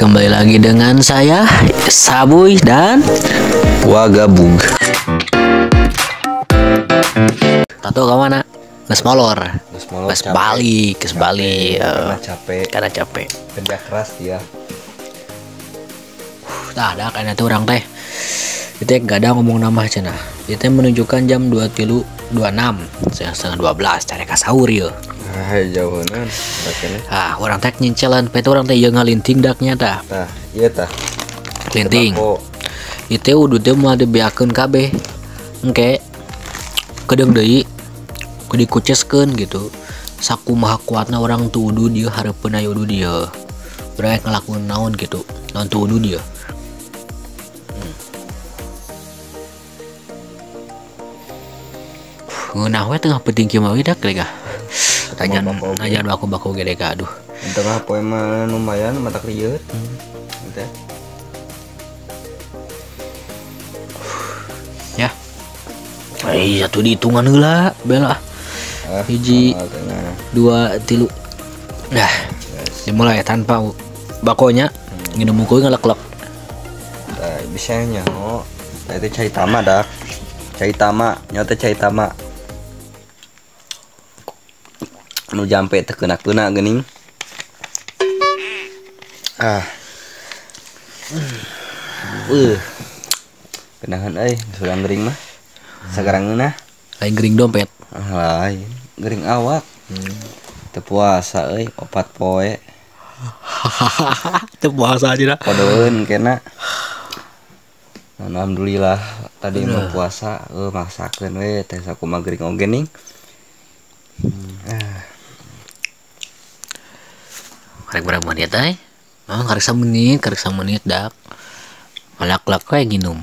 kembali lagi dengan saya Sabuy dan Wagabug. Tato ke mana? Nges molor. Nges Bali, kes Bali. Karena capek. Karena capek. Kerja keras dia. Tah, ada kan itu orang teh. Itu gak ada ngomong nama cenah. Itu menunjukkan jam 23.26. Saya setengah 12 cari ka sahur ya. Jauhanan. Orang teh nyincelan, pe orang teh yang ngalinting daknya tah. Tah, iya tah. Linting. Itu udah teh mau dibiakeun kabeh. Engke kedeng deui kudu dikuceskeun gitu. Sakumaha kuatna orang tuh udu dia hareupeun aya udu dia. Berek ngelakuin naon gitu. Naon tuh udu dia. Ngeunah we tengah penting kieu mah dak gak. Najan baku-baku gede ka aduh. Tengah poe mah lumayan mata krieur. Teh. Ya. Ai satu dihitungan heula bela. Hiji 2 3. Nah, dimulai tanpa bakonya nginum mukul ngelek-lek. Tah bisa nyaho. Tah itu cai tama dak. Cai tama, nyata cai tama. Nu jampe teh kena-kena geuning. Kenahan euy, surang gering mah. Sagarang geunah. Lain gering dompet. Lain, gering awak. Teu puasa euy, 4 poe. Teu puasa aja dah. Podoeun kena. Alhamdulillah tadi mau puasa, maksakeun we teh sakumaha gering oge ning. Karek berapa menit ay? Karek 1 menit dak. Malak-lak we nginum.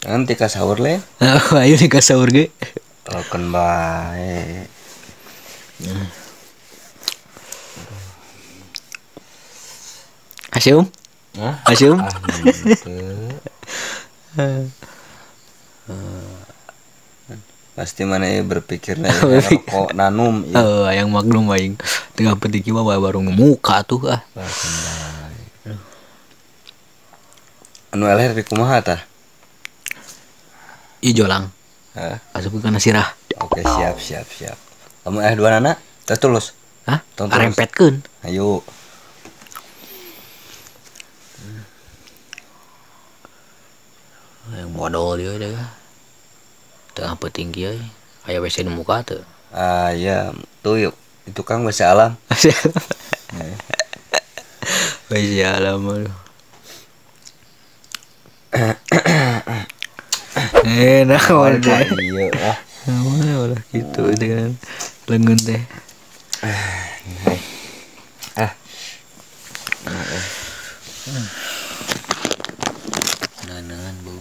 Nanti ka sahur le. Ayo nih ka sahur ge. Telepon bae. Asyum? Hah? Asyum? Pasti mana berpikirnya kok nanum yang magnum aing. Tengah penting mah baru ngemuka tuh ah. Anu eleh di kumaha tah? Ijo lang. Hah? Asup kana sirah. Oke, siap. Kamu dua anak? Terus tulus. Hah? Arempetkeun. Ayo. Yang modal dia deh. Tengah penting kieu. Aya WC di muka teu. Ya, tuh yuk. Itu Kang WC alam. WC alam. Nah, wadah. Iya ah. Wadah gitu dengan lengan teh. Nanan bau.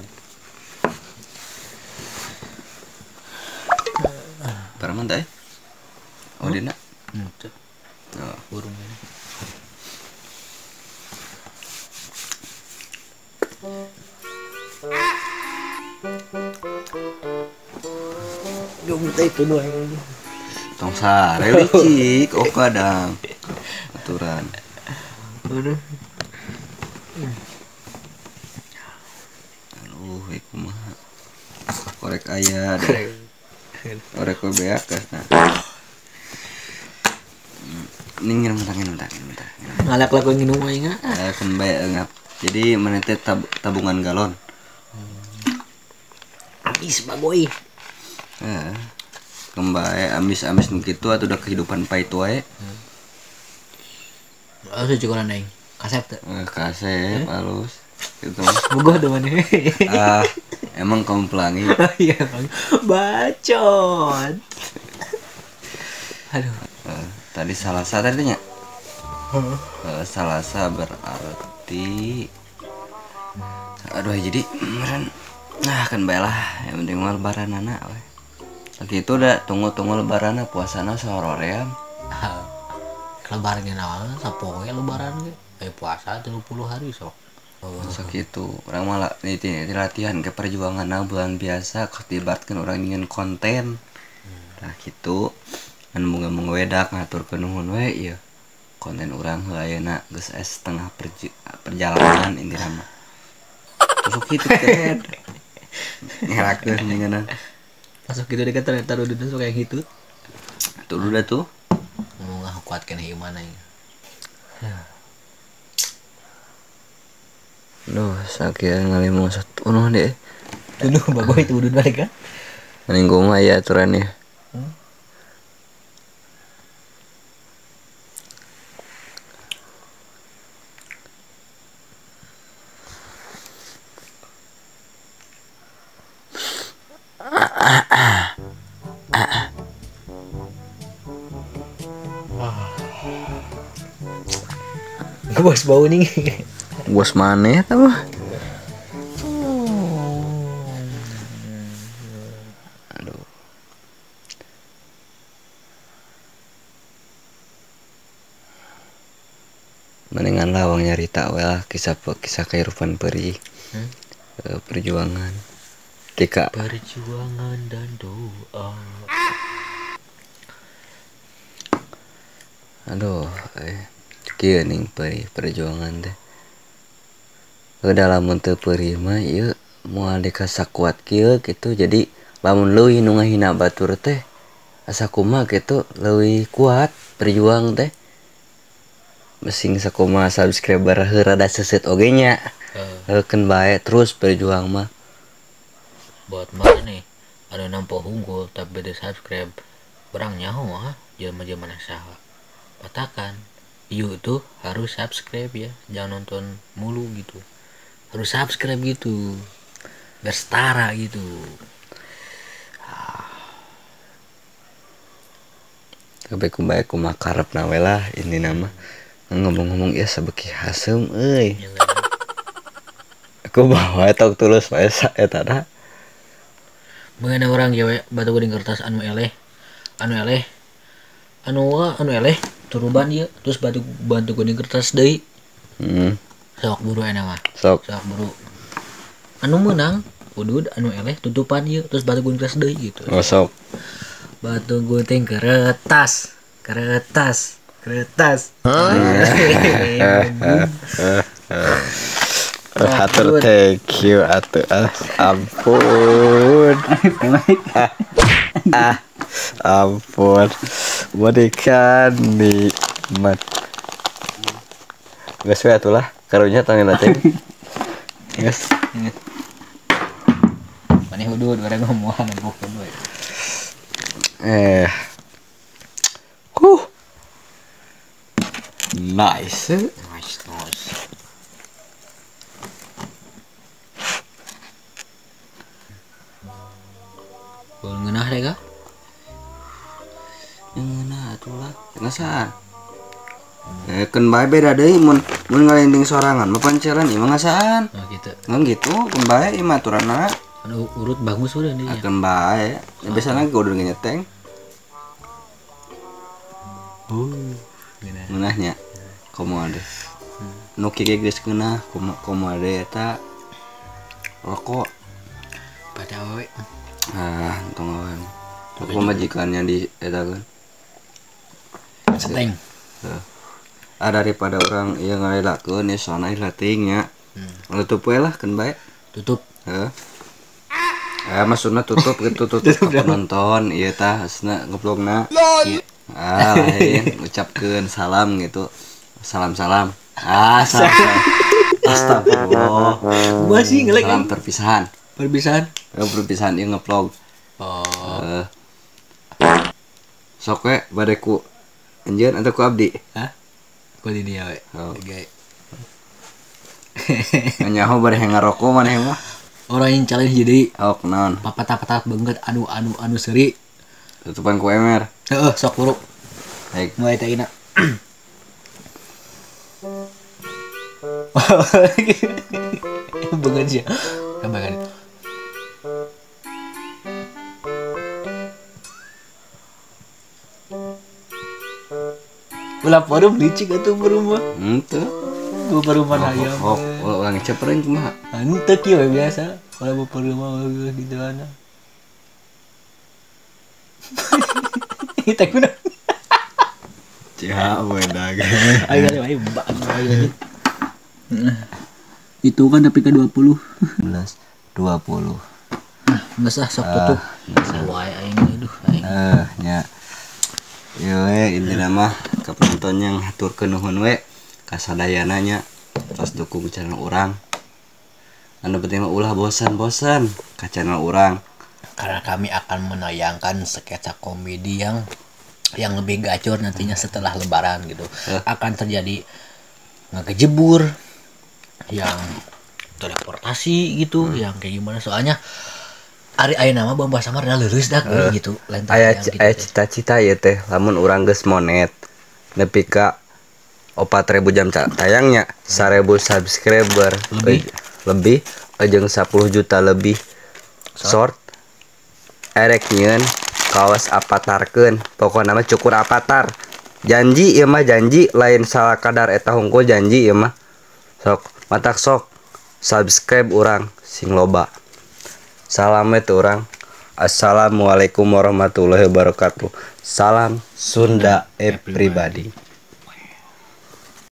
Paraman teh? Oh, dina. Burung ini. Jom teh itu doang. Tong sare licik, kadang. Aturan. Aduh. Kumaha. Korek aya deh. Korek beak nah. Ning ngintang. Ngalak lagu nginum aing ah. Kan bae ngap. Jadi mana teh tabungan galon. Habis bagoy. Kembae amis-amis nu kitu atuh udah kehidupan pahit wae. Asup cukuran aing. Kasep teh. Kasep halus. Gitu. Bogoh do maneh. Emang kamu pelangi. Iya, bacot. Aduh. Tadi Salasa tadi nya. Salasa berarti aduh jadi meren. Kan bae lah, yang penting mah lebaran anak we. Lagi itu udah tunggu lebaran puasana saroream. Lebaran naon sapoe lebaran ge. Puasa 30 hari sok. Sakitu orang malah ini latihan ke perjuangan bulan biasa ketibatkan orang ingin konten nah gitu kan bunga wedak ngaturkeun nuhun we ieu konten urang heula ayeuna geus setengah perjalanan intina mah tusuk kitu teh ngerakeun ningeunna masuk gitu dekat taruh di tuh kayak gitu tuh udah tuh mau nggak kuatkan gimana ya. Duh, sakit ngali mau satu deh. Dulu bagus itu udah balik kan? Mending gue mah ya aturannya. Bos bau nih. Bos mana apa? Aduh. Mendingan lawang nyarita we lah kisah kehidupan perih. Perjuangan. Tika. Perjuangan dan doa. Aduh, kieu ning perjuangan teh. Udah lamun teu perih mah ieu moal dikasakuat kieu kitu jadi lamun leuwih nu ngahina batur teh asa kumaha kitu leuwih kuat perjuang teh. Mesing sakumaha subscriber rada seuseut oge nya. Keun bae terus berjuang mah. Buat mana nih? Ada nampo unggul tapi beda subscribe. Berang nyaho jelema-jelema saha. Katakan yuk tuh harus subscribe ya, jangan nonton mulu gitu, harus subscribe gitu biar setara gitu. Kabeh kumaha kumaha karepna we lah ini nama ngomong-ngomong ya sabeki hasem euy. Aku bawa tok tulus wae eta da. Mengenai orang ya batu geuning kertas anu eleh turuban ya terus bantu geuning kertas deui. Sok buru enak mah. Sok buru. Anu menang udud anu eleh tutupan ya terus batu geuning kertas deui gitu. Oh sok. Batu gunting kertas. Hatur thank you atuh ampun. Ampun. Berikan nikmat. Geus we atuh lah karunya tangan teh. Geus. Maneh udud bareng ngomongan bukan we. Nice. Boleh ngeunah deh kah? Ngeunah atuh lah. Ngasaan. Keun bae beda deui mun ngalinding sorangan mah panceran ieu mah ngasaan. Oh gitu. Ngan gitu keun bae ieu mah aturanna. Anu urut bagus udah nih. Keun bae. Ya biasana kudu nyeteng. Ngeunahnya. Komo ade. Nu kieu geus ngeunah komo ade eta rokok. Pada we. Untung awan. Aku majikannya di eta kan. Seteng. Daripada orang yang ngalelakeun ya soalna rating nya. Tutup we lah keun bae. Tutup. Maksudna tutup gitu tutup penonton ieu tah asna ngeblogna. Lain ucapkeun salam gitu. Salam. Salam. Astagfirullah. Masih ngelek Salam perpisahan. Perpisahan ieu ngeblog. Oh. Sok we bade ku anjeun atau ku abdi? Ku di dia we. Oke. Nyaho bade ngaroko maneh mah. Orang yang challenge jadi Naon? papat banget anu seri. Tutupan ku emer. Sok buru. Baik. Mulai teh ina. Banget sih. Kambagan. Ulah forum licik atuh berumah. Henteu. Gua perumahan ayam. Orang cepreng kumaha? Ante kieu biasa. Kalau berumah gitu ana. kita guna. Ya beda Ayo ayo itu kan tapi ke 20. 20. Nggak sah sok tutup. Wae aing aduh aing. Nya. Yo ini nama ke penonton yang haturkeun nuhun we kasadayana nya tos dukung channel urang. Anu penting mah ulah bosan-bosan ka channel urang. Karena kami akan menayangkan sketsa komedi yang lebih gacor nantinya setelah lebaran gitu. Akan terjadi ngejebur yang teleportasi gitu, yang kayak gimana soalnya ari aya nama Bamba Samar da leureus dah gitu. Aya cita-cita ya teh lamun urang geus monet nepi ka 4.000 jam tayangnya 1.000 subscriber lebih jeung 10 juta lebih short erek nyieun kaos avatarkeun pokona mah cukur avatar janji ieu mah janji lain salah kadar eta hungkul janji ieu mah sok matak sok subscribe urang sing loba salam we teh urang assalamualaikum warahmatullahi wabarakatuh salam Sunda everybody.